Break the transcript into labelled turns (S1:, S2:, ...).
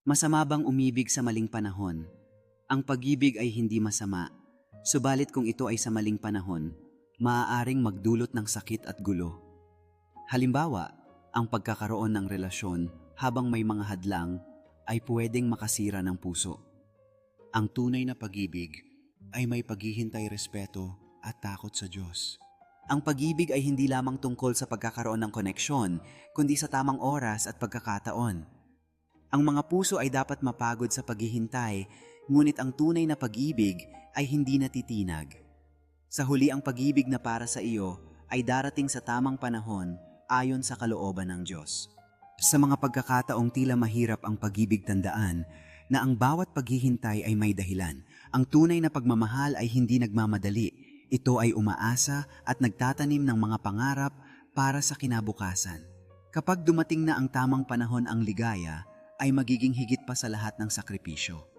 S1: Masama bang umibig sa maling panahon? Ang pag-ibig ay hindi masama, subalit kung ito ay sa maling panahon, maaaring magdulot ng sakit at gulo. Halimbawa, ang pagkakaroon ng relasyon habang may mga hadlang ay pwedeng makasira ng puso.
S2: Ang tunay na pag-ibig ay may paghihintay, respeto at takot sa Diyos.
S1: Ang pag-ibig ay hindi lamang tungkol sa pagkakaroon ng koneksyon, kundi sa tamang oras at pagkakataon. Ang mga puso ay dapat mapagod sa paghihintay, ngunit ang tunay na pag-ibig ay hindi natitinag. Sa huli, ang pag-ibig na para sa iyo ay darating sa tamang panahon ayon sa kalooban ng Diyos. Sa mga pagkakataong tila mahirap ang pag-ibig, tandaan na ang bawat paghihintay ay may dahilan. Ang tunay na pagmamahal ay hindi nagmamadali. Ito ay umaasa at nagtatanim ng mga pangarap para sa kinabukasan. Kapag dumating na ang tamang panahon, ang ligaya ay magiging higit pa sa lahat ng sakripisyo.